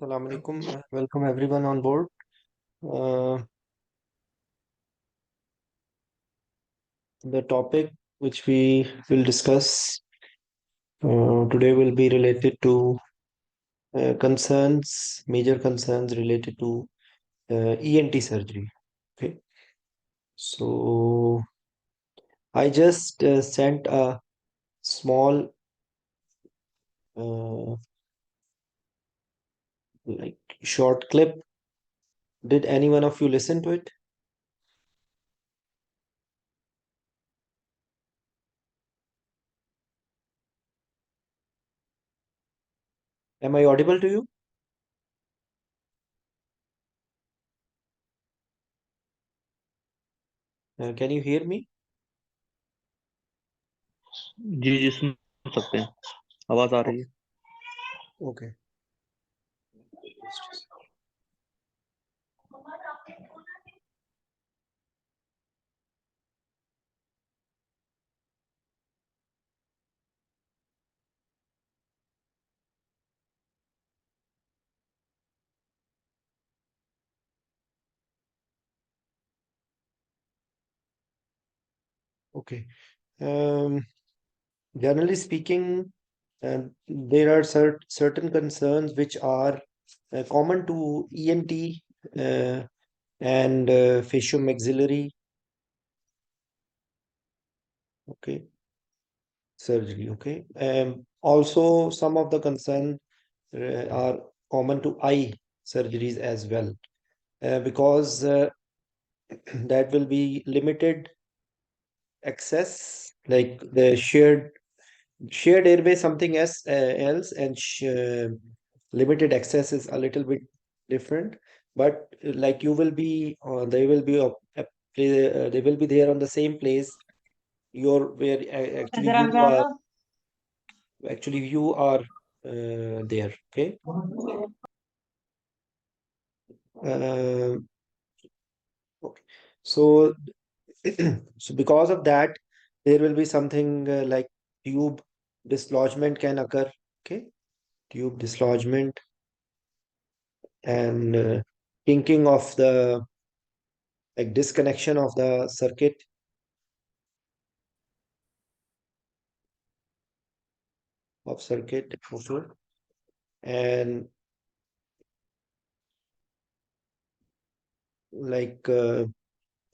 Assalamu alaikum. Welcome everyone on board. Uh, the topic which we will discuss today will be related to major concerns related to ENT surgery. Okay, so I just sent a small uh, like short clip. Did any one of you listen to it? Am I audible to you? Can you hear me? जी जी सुन सकते हैं। आवाज आ रही है। Okay. Okay. Um, Generally speaking, there are certain concerns which are common to ENT and facial-maxillary, okay, surgery. Okay, also some of the concerns are common to eye surgeries as well, because that will be limited access, like the shared airway, something else, and limited access is a little bit different. But like you will be, they will be they will be there on the same place. You're where actually you are there. Okay. Uh, okay. So so because of that, there will be something like tube dislodgement can occur. Okay, tube dislodgement and kinking of the like disconnection of the circuit also, and like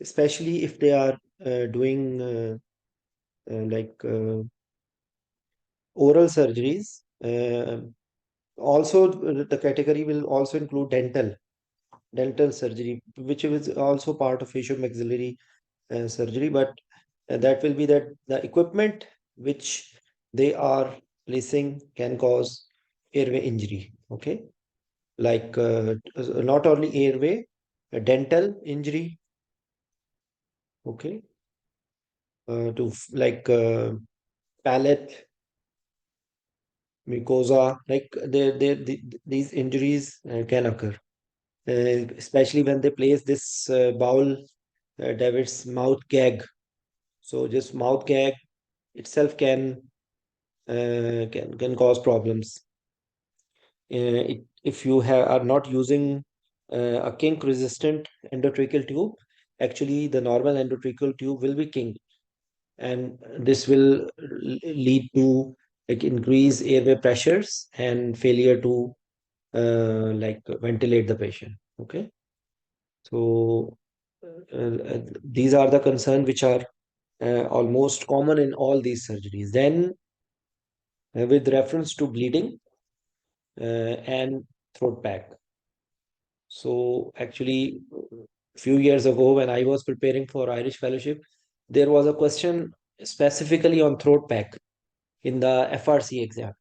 especially if they are doing like oral surgeries. Also, the category will also include dental surgery, which is also part of facial-maxillary surgery, but that will be that the equipment which they are placing can cause airway injury. Okay, like not only airway, dental injury. Okay, like palate, mucosa, like these injuries can occur, especially when they place this bowel, David's mouth gag. So just mouth gag itself can cause problems. If you are not using a kink resistant endotracheal tube, actually the normal endotracheal tube will be kinked, and this will lead to like increase airway pressures and failure to like ventilate the patient. Okay, so these are the concerns which are almost common in all these surgeries. Then with reference to bleeding and throat pack. So actually, a few years ago, when I was preparing for Irish fellowship, there was a question specifically on throat pack in the FRC exam.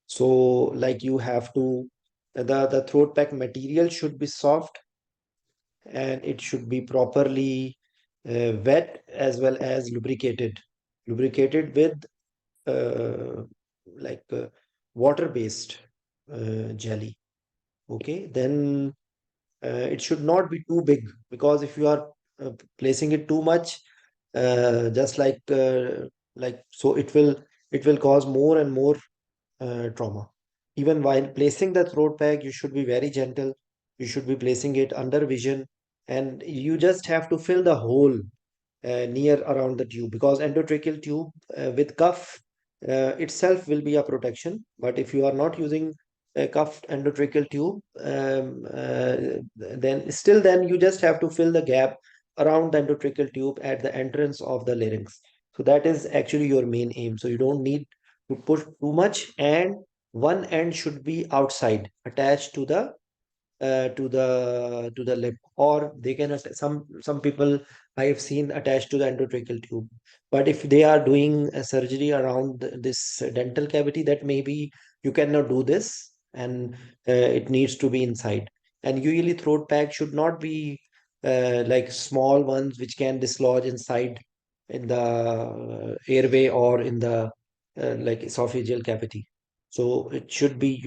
So like you have to the throat pack material should be soft, and it should be properly wet as well as lubricated with uh, like water-based jelly. Okay, then it should not be too big, because if you are placing it too much, just like so, it will cause more and more trauma. Even while placing the throat pack, you should be very gentle. You should be placing it under vision, and you just have to fill the hole near around the tube, because endotracheal tube with cuff itself will be a protection. But if you are not using a cuffed endotracheal tube, then you just have to fill the gap around the endotracheal tube at the entrance of the larynx. So that is actually your main aim. So you don't need to push too much, and one end should be outside, attached to the lip, or they can some people I have seen attached to the endotracheal tube. But if they are doing a surgery around this dental cavity, that maybe you cannot do this, and it needs to be inside. And usually throat pack should not be like small ones which can dislodge inside in the airway or in the like esophageal cavity. So it should be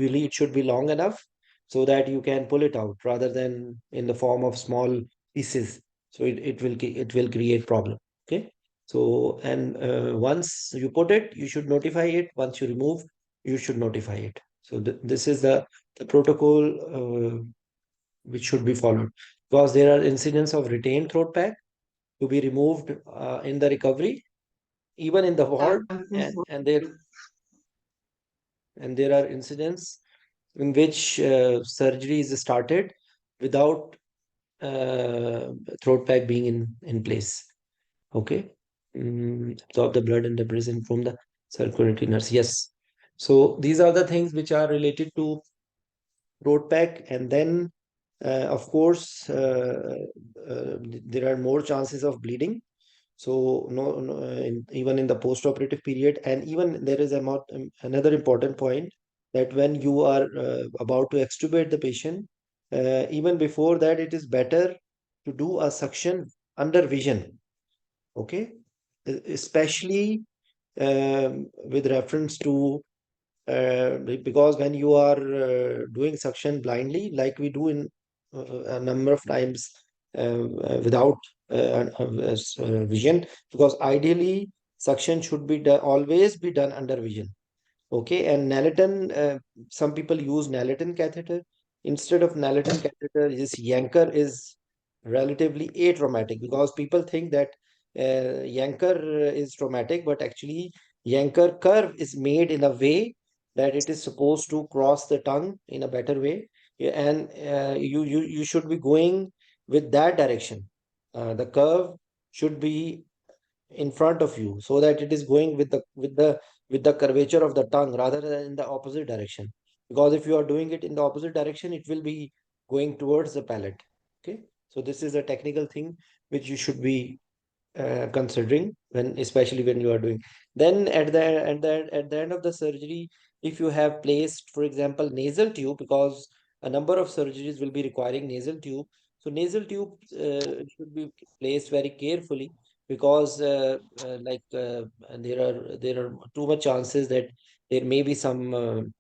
long enough so that you can pull it out rather than in the form of small pieces. So it will create problem. Okay. So and once you put it, you should notify it. Once you remove, you should notify it. So this is the protocol which should be followed, because there are incidents of retained throat pack to be removed in the recovery, even in the ward, and there are incidents in which surgery is started without uh, throat pack being in place. Okay. Absorb the blood and the prison from the circulatory nerves. Yes. So these are the things which are related to throat pack. And then, of course, there are more chances of bleeding. So even in the post-operative period, and even there is another important point, that when you are about to extubate the patient, even before that, it is better to do a suction under vision. Okay. Especially with reference to because when you are doing suction blindly, like we do in a number of times without vision, because ideally suction should be done, always be done under vision. Okay, and Nalaton, some people use Nalaton catheter. Instead of Nalaton catheter, this Yanker is relatively atraumatic, because people think that Yanker is traumatic, but actually Yanker curve is made in a way that it is supposed to cross the tongue in a better way. Yeah, and you should be going with that direction. The curve should be in front of you, so that it is going with the curvature of the tongue rather than in the opposite direction. Because if you are doing it in the opposite direction, it will be going towards the palate. Okay. So this is a technical thing which you should be considering, when especially when you are doing. Then at the end of the surgery, if you have placed, for example, nasal tube, because a number of surgeries will be requiring nasal tube. So nasal tube should be placed very carefully, because there are too much chances that there may be some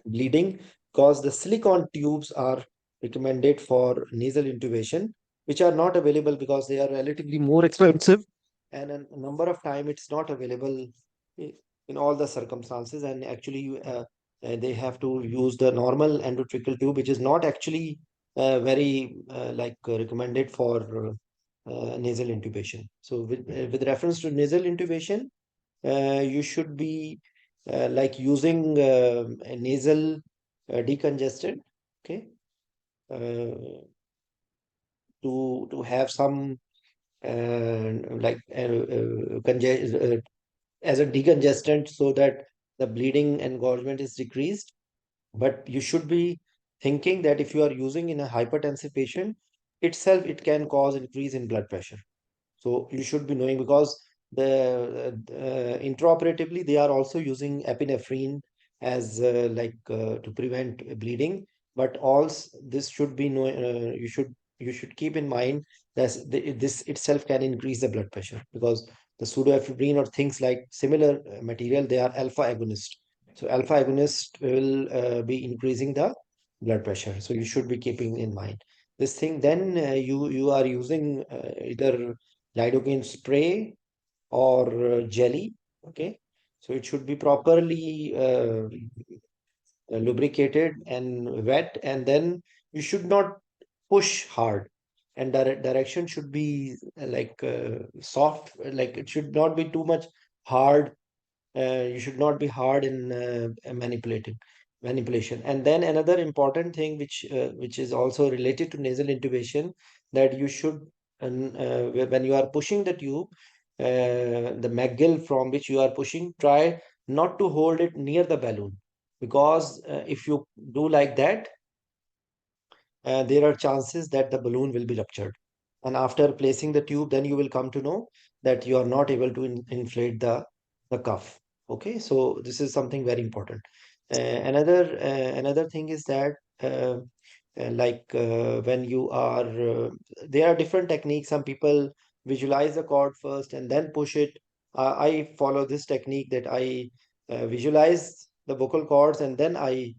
bleeding, because the silicone tubes are recommended for nasal intubation, which are not available because they are relatively more expensive, and a number of time it's not available i- in all the circumstances. And actually they have to use the normal endotracheal tube, which is not actually very recommended for nasal intubation. So with reference to nasal intubation, you should be like using a nasal decongestant, okay, uh, to have some as a decongestant, so that the bleeding engorgement is decreased. But you should be thinking that if you are using in a hypertensive patient itself, it can cause increase in blood pressure. So you should be knowing, because intraoperatively they are also using epinephrine as to prevent bleeding. But also this should be you should keep in mind that this itself can increase the blood pressure, because the pseudoephedrine or things like similar material, they are alpha agonist. So alpha agonist will be increasing the blood pressure. So you should be keeping in mind this thing. Then you are using either lidocaine spray or jelly. Okay. So it should be properly lubricated and wet, and then you should not push hard, and direction should be soft, like it should not be too much hard. You should not be hard in manipulation. And then another important thing which is also related to nasal intubation, that you should when you are pushing the tube, the McGill from which you are pushing, try not to hold it near the balloon, because if you do like that, there are chances that the balloon will be ruptured. And after placing the tube, then you will come to know that you are not able to inflate the cuff. Okay, so this is something very important. Another thing is that uh, when you are there are different techniques. Some people visualize the cord first and then push it. I follow this technique, that I visualize the vocal cords and then I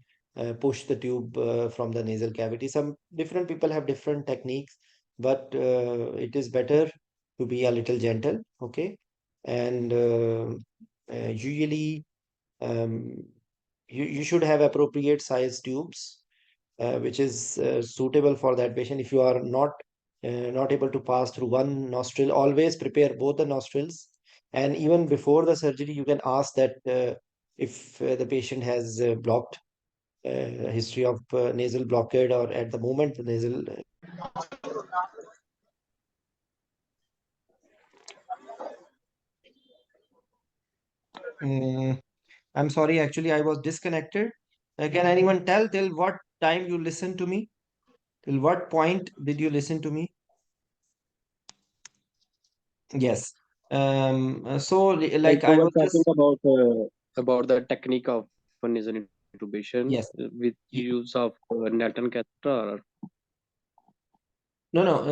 push the tube from the nasal cavity. Some different people have different techniques, but it is better to be a little gentle. Okay, and usually um, you should have appropriate size tubes which is suitable for that patient. If you are not able to pass through one nostril, always prepare both the nostrils. And even before the surgery, you can ask that if the patient has blocked history of nasal blockade, or at the moment the nasal. Mm, I'm sorry, actually, I was disconnected. Can anyone tell till what time you listened to me? Till what point did you listen to me? Yes. Like Like I you were was talking just, about the technique of nasal intubation yes. with You, use of Nelton catheter. no, no,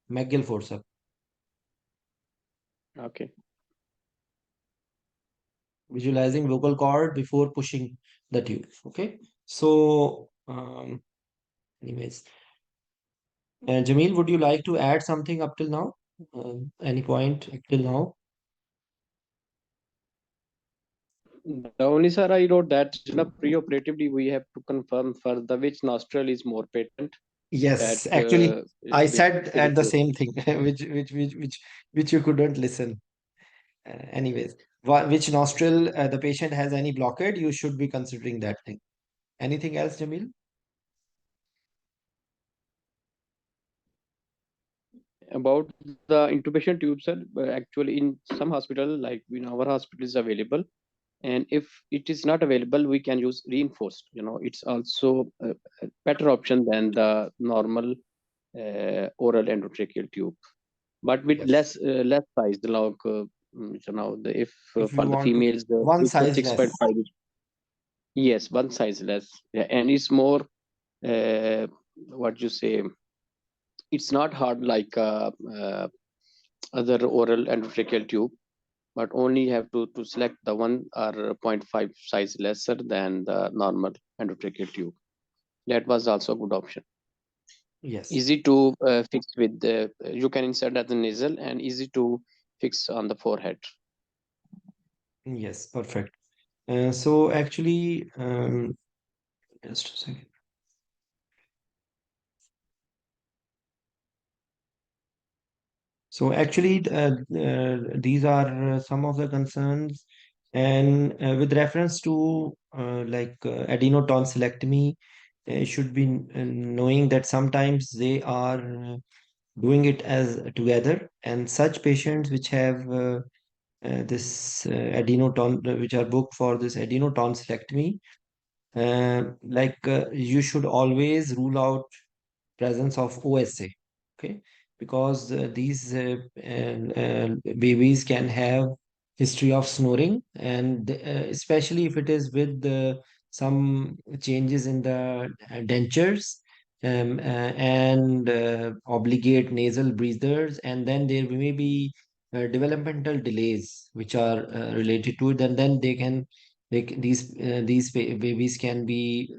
McGill force up, Okay. visualizing vocal cord before pushing the tube. Okay. So, anyways, Jamil, would you like to add something up till now? Any point up till now? The only, sir, I wrote that pre-operatively we have to confirm for the which nostril is more patent, that Yes, actually, I which said will at the go. same thing, which you couldn't listen. Anyways, which nostril the patient has any blockade, you should be considering that thing. Anything else, Jamil? About the intubation tube, sir, actually in some hospital, like in our hospital is available, and if it is not available, we can use reinforced. It's also a better option than the normal oral endotracheal tube, but with Yes. less size. Like if If for you the want to, females, one it's a size less. 6.5. Yes, one size less. Yeah, and it's more, what you say, it's not hard like other oral endotracheal tube, but only have to select the one or zero point 0.5 size lesser than the normal endotracheal tube. That was also a good option. Yes. Easy to fix with the, you can insert at the nasal, and easy to fix on the forehead. Yes, perfect. So actually, just a second. So actually, these are some of the concerns, and with reference to adenotonsillectomy, should be knowing that sometimes they are doing it as together, and such patients which have this which are booked for this adenotonsillectomy, you should always rule out presence of OSA. Okay, because these babies can have history of snoring, and especially if it is with some changes in the dentures, and obligate nasal breathers, and then there may be developmental delays which are related to it, and then these babies can be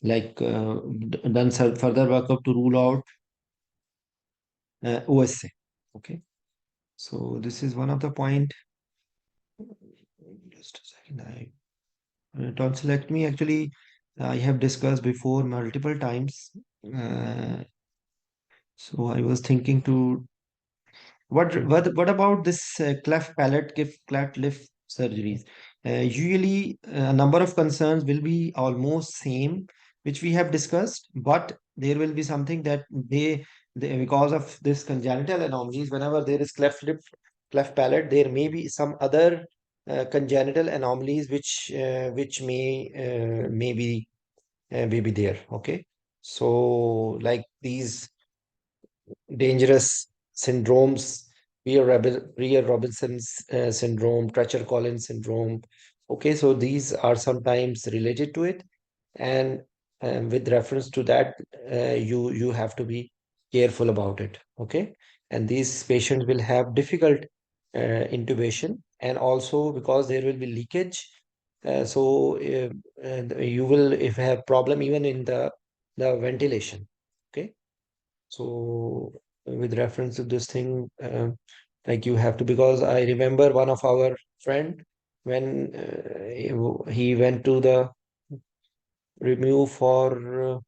done further workup to rule out OSA. Okay, so this is one of the point. Just a second. Tonsillectomy, actually, I have discussed before multiple times. Uh, so I was thinking to what about this cleft palate, cleft lip surgeries? Usually, a number of concerns will be almost same, which we have discussed, but there will be something that they because of this congenital anomalies, whenever there is cleft lip, cleft palate, there may be some other congenital anomalies which may be there. Okay, so like these dangerous syndromes, Pierre Robinson's syndrome, Treacher Collins syndrome. Okay, so these are sometimes related to it, and with reference to that, you have to be careful about it. Okay, and these patients will have difficult intubation, and also because there will be leakage. And you will if have problem even in the ventilation. Okay, so with reference to this thing, like you have to, because I remember one of our friend when he went to the review for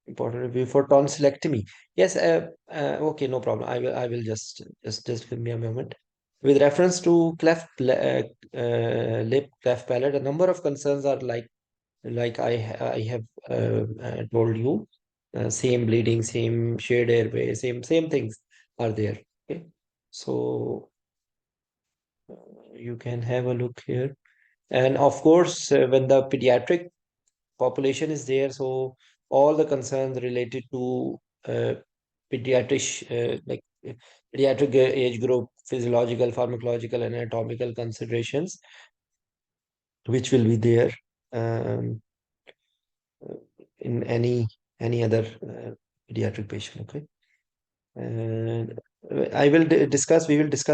important review for tonsillectomy. Yes, okay, no problem. I will just give me a moment. With reference to lip, cleft palate, a number of concerns are like I have told you, same bleeding, same shared airway, same things are there. Okay, so you can have a look here, and of course, when the pediatric population is there, so all the concerns related to uh, pediatric pediatric age group, physiological, pharmacological, and anatomical considerations, which will be there. Um, in any other pediatric patient. Okay, and we will discuss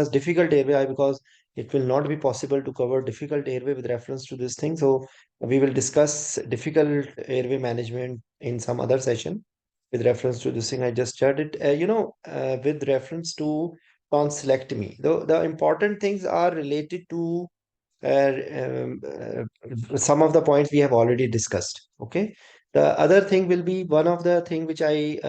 difficult airway because it will not be possible to cover difficult airway with reference to this thing. So we will discuss difficult airway management in some other session with reference to this thing I just started. With reference to tonsillectomy, the important things are related to uh, some of the points we have already discussed. Okay. The other thing will be one of the thing which I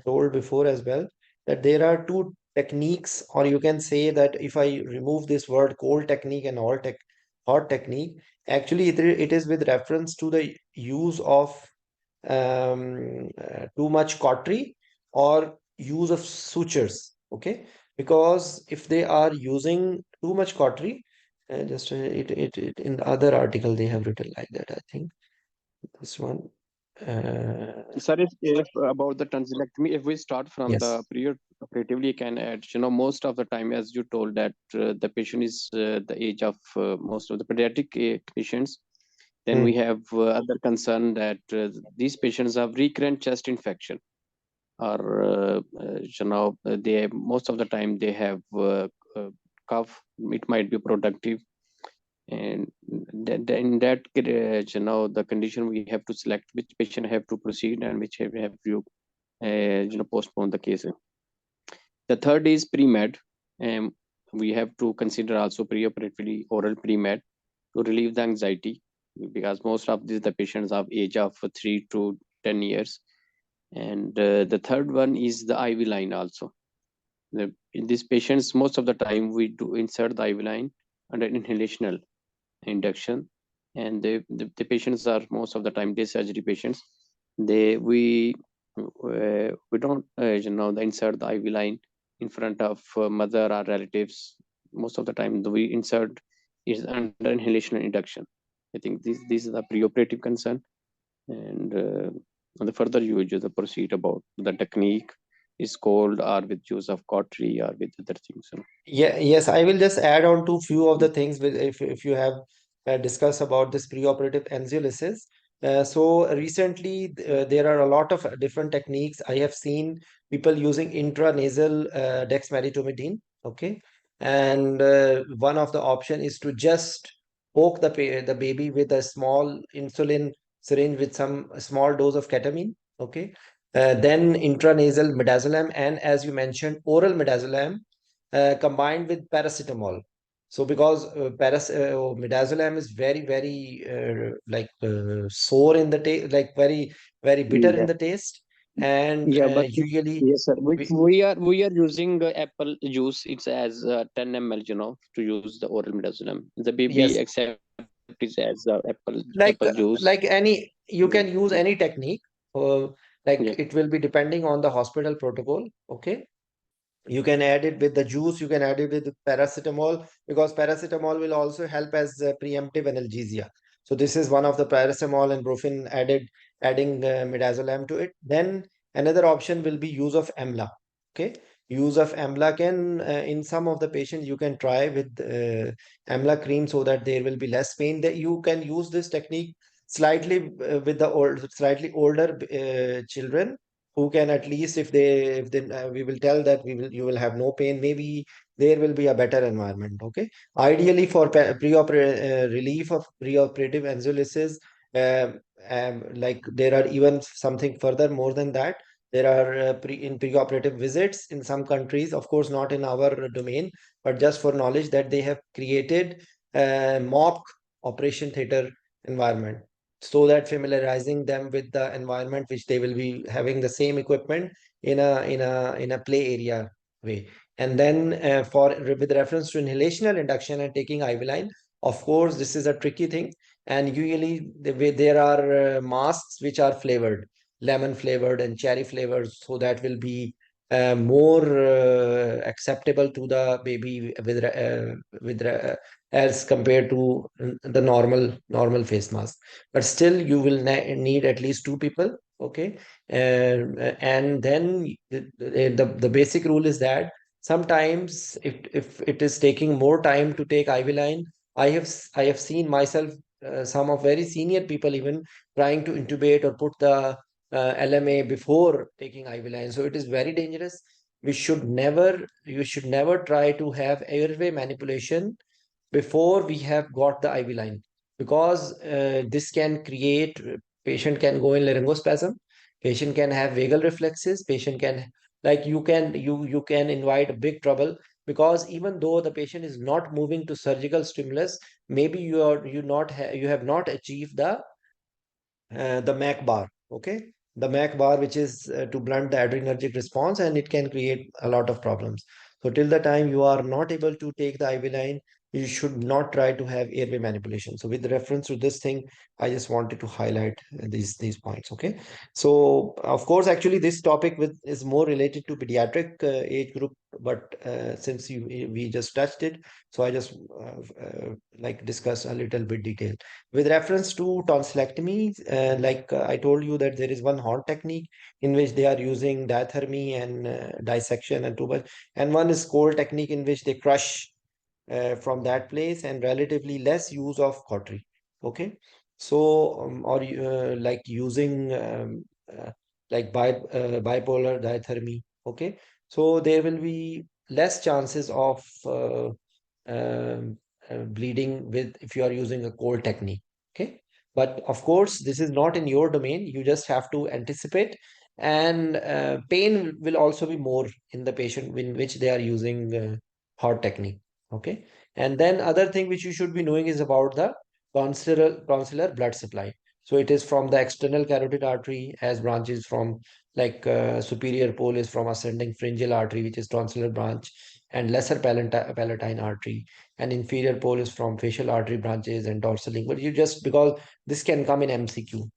told before as well, that there are two techniques, or you can say that if I remove this word cold technique and hot technique, actually it is with reference to the use of too much cautery or use of sutures. Okay, because if they are using too much cautery, it in the other article they have written like that. I think this one. Sir, if about the tonsillectomy, if we start from the Yes. pre-operatively, can add, most of the time, as you told that the patient is the age of most of the pediatric patients, then we Hmm. have other concern that these patients have recurrent chest infection, or they most of the time they have cough. It might be productive, and in that the condition we have to select which patient have to proceed and which have to postpone the case. The third is pre-med, and we have to consider also pre-operatively oral pre-med to relieve the anxiety, because most of these the patients have age of 3 to 10 years. And the third one is the IV line also. In these patients, most of the time we do insert the IV line under inhalational induction, and the patients are most of the time day surgery patients. We don't insert the IV line in front of mother or relatives. Most of the time we insert is under inhalation induction. I think these are the preoperative concern, and the further you use the proceed about the technique is cold or with use of cautery or with other things. Yeah, yes, I will just add on to few of the things with if you have discussed about this preoperative anxiolysis. So recently there are a lot of different techniques. I have seen people using intranasal dexmedetomidine. Okay, and one of the option is to just poke the baby with a small insulin syringe with some small dose of ketamine. Okay, then intranasal midazolam, and as you mentioned, oral midazolam combined with paracetamol. So because midazolam is very, very sour in the taste, like very, very bitter in Yeah, the taste, and yeah, but usually yes, sir. We, we, we are using apple juice. It's as 10 ml, to use the oral midazolam. The baby yes, accept it as apple like juice. like any, you Yeah, can use any technique. uh, yeah, like it will be depending on the hospital protocol. Okay, you can add it with the juice, you can add it with the paracetamol, because paracetamol will also help as preemptive analgesia. So this is one of the paracetamol and brufen adding midazolam to it. Then another option will be use of amla. Okay, use of amla can, in some of the patients you can try with amla cream, so that there will be less pain. That you can use this technique slightly with the slightly older children, who can, at least if they we will tell that we will, you will have no pain, maybe there will be a better environment. Okay, ideally for relief of preoperative anxiolysis, like there are even something further more than that. There are in preoperative visits in some countries, of course not in our domain, but just for knowledge, that they have created a mock operation theater environment, so that familiarizing them with the environment which they will be having the same equipment in a play area way. And then for with reference to inhalational induction and taking IV line, of course this is a tricky thing, and usually there are masks which are flavored, lemon flavored and cherry flavored, so that will be more acceptable to the baby as compared to the normal face mask. But still you will need at least two people. Okay, and then the basic rule is that sometimes if it is taking more time to take IV line, I have seen myself, some of very senior people even trying to intubate or put the LMA before taking IV line. So it is very dangerous. You should never try to have airway manipulation before we have got the IV line, because this can create, patient can go in laryngospasm, patient can have vagal reflexes, patient can, like you can invite a big trouble, because even though the patient is not moving to surgical stimulus, maybe you have not achieved the MAC bar. Okay, the MAC bar, which is to blunt the adrenergic response, and it can create a lot of problems. So till the time you are not able to take the IV line, you should not try to have airway manipulation. So with reference to this thing, I just wanted to highlight these points. Okay, so of course actually this topic is more related to pediatric age group, but since we just touched it, so I just like discuss a little bit detail. With reference to tonsillectomy, I told you that there is one hot technique in which they are using diathermy and dissection and tubal, and one is cold technique in which they crush from that place, and relatively less use of cautery. Okay, so or like using bipolar diathermy. Okay, so there will be less chances of um, bleeding with if you are using a cold technique. Okay, but of course this is not in your domain, you just have to anticipate, and pain will also be more in the patient in which they are using hot technique. Okay, and then other thing which you should be knowing is about the tonsillar blood supply. So it is from the external carotid artery, as branches from superior pole is from ascending pharyngeal artery, which is tonsillar branch, and lesser palatine artery, and inferior pole is from facial artery branches and dorsal lingual. You just, because this can come in MCQ,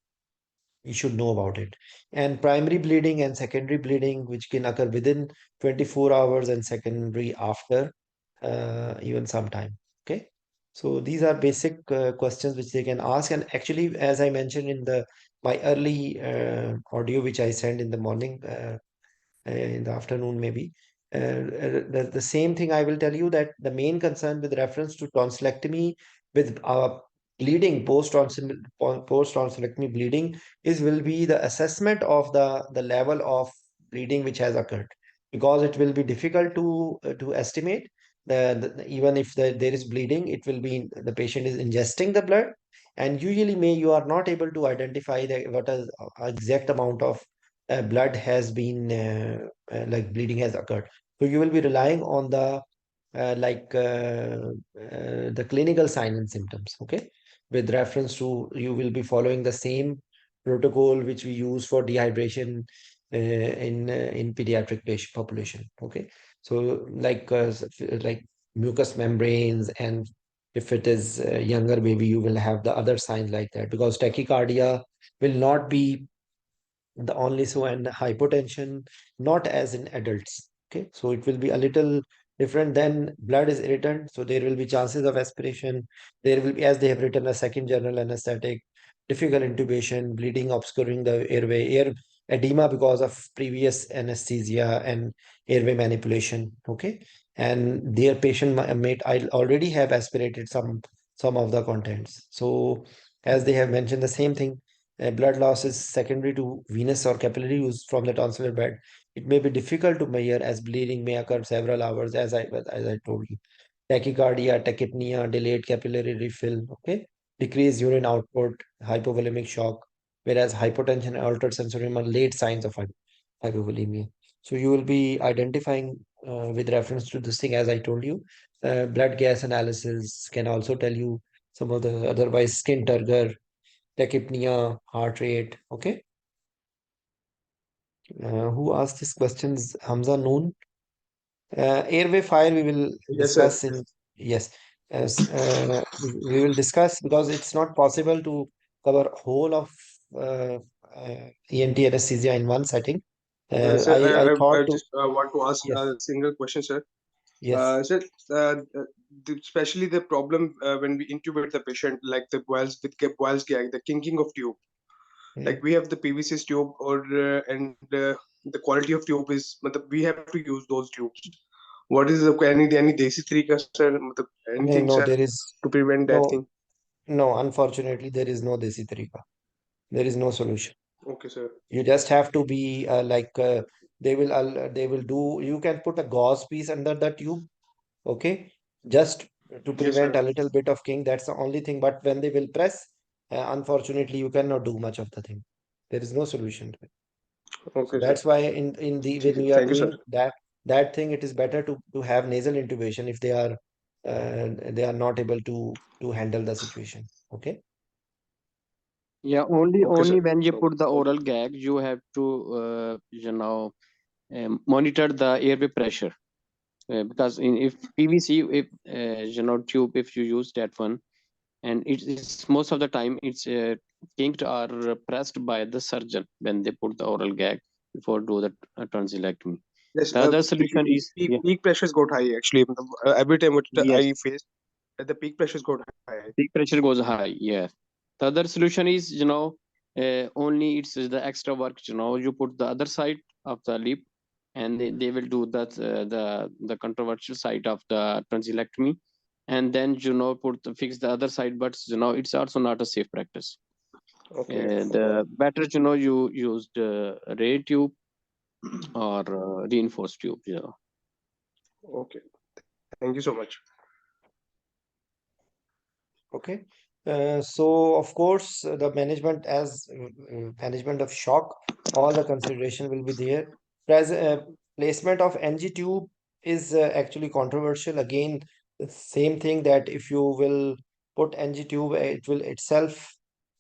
you should know about it. And primary bleeding and secondary bleeding, which can occur within 24 hours and secondary after even sometime. Okay. So these are basic questions which they can ask. And actually, as I mentioned in the my early audio, which I sent in the morning, in the afternoon maybe. The same thing I will tell you, that the main concern with reference to tonsillectomy with bleeding post tonsillectomy bleeding is will be the assessment of the level of bleeding which has occurred, because it will be difficult to estimate even if there is bleeding, it will be the patient is ingesting the blood, and usually may you are not able to identify what is exact amount of blood has been bleeding has occurred. So you will be relying on the like the clinical sign and symptoms. Okay, with reference to, you will be following the same protocol which we use for dehydration in pediatric patient population. Okay, so like mucous membranes, and if it is a younger baby, you will have the other signs like that, because tachycardia will not be the only, so, and hypotension not as in adults. Okay, so it will be a little different. Then blood is irritant, so there will be chances of aspiration. There will be, as they have written, a second general anesthetic, difficult intubation, bleeding obscuring the airway, air edema because of previous anesthesia and airway manipulation. Okay, and their patient might I already have aspirated some of the contents. So as they have mentioned the same thing, blood loss is secondary to venous or capillary use from the tonsillar bed. It may be difficult to measure, as bleeding may occur several hours, as I told you. Tachycardia, tachypnea, delayed capillary refill, okay, decreased urine output, hypovolemic shock, whereas hypotension and altered sensorium are late signs of hypovolemia. So you will be identifying with reference to this thing, as I told you. Blood gas analysis can also tell you some of the otherwise skin turgor, tachypnea, heart rate. Okay. Who asked these questions? Hamza Noon. Airway fire we will Yes, sir. discuss in, yes, as we will discuss, because it's not possible to cover whole of uh, ENT anesthesia in one setting. Sir, I I thought to, just want to ask yes, a single question, sir. yes. Sir, especially the problem when we intubate the patient, like the Boyle's gag, the kinking of tube. Mm. Like we have the PVC tube, or and the quality of tube is, matlab, we have to use those tubes. What is the any desi tarika, sir? Matlab, No, anything, no, sir, there is to prevent that no, thing? no. Unfortunately, there is no desi tarika. There is no solution. Okay, sir. You just have to be they will do. You can put a gauze piece under the tube, okay, just to Yes, prevent sir. a little bit of king. That's the only thing. But when they will press, unfortunately, you cannot do much of the thing. There is no solution to it. So Okay, sir. that's why in the when we are Thank you, sir. doing that thing, it is better to have nasal intubation if they are not able to handle the situation. Okay. Yeah, only Okay, sir. only when you So, put the oral gag, you have to monitor the airway pressure. Because if PVC, if tube, if you use that one, and it's most of the time it's kinked or pressed by the surgeon when they put the oral gag before do the tonsillectomy. yes, The other solution is, yeah, peak pressures got high actually. Every time what yes, I face, the peak pressures got high. peak pressure goes high. Yeah. The other solution is, only it's the extra work. You put the other side of the lip, and they will do that the controversial side of the tonsillectomy, and then fix the other side. But it's also not a safe practice. Okay. The better you use the ray tube or reinforced tube. Okay. Thank you so much. Okay. So of course, the management management of shock, all the consideration will be there. Placement of NG tube is actually controversial. Again, the same thing, that if you will put NG tube, it will itself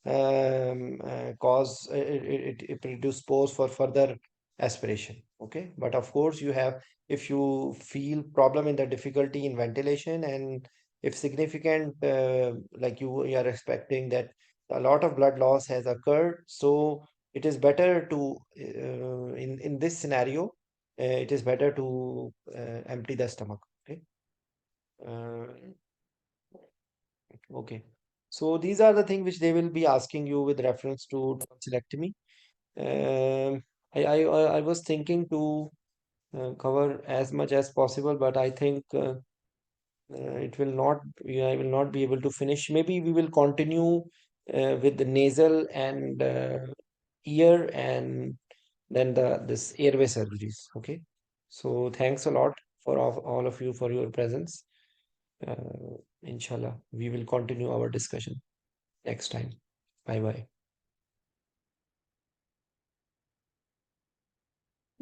cause it produce pause for further aspiration. Okay, but of course you have, if you feel problem in the difficulty in ventilation, and if significant, like you are expecting that a lot of blood loss has occurred, so it is better to in this scenario, it is better to empty the stomach. Okay. uh, okay, so these are the things which they will be asking you with reference to tonsillectomy. um, I was thinking to cover as much as possible, but I think it will not I will not be able to finish. Maybe we will continue with the nasal and ear, and then the this airway surgeries. Okay. So thanks a lot for all of you for your presence. Inshallah, we will continue our discussion next time. Bye bye.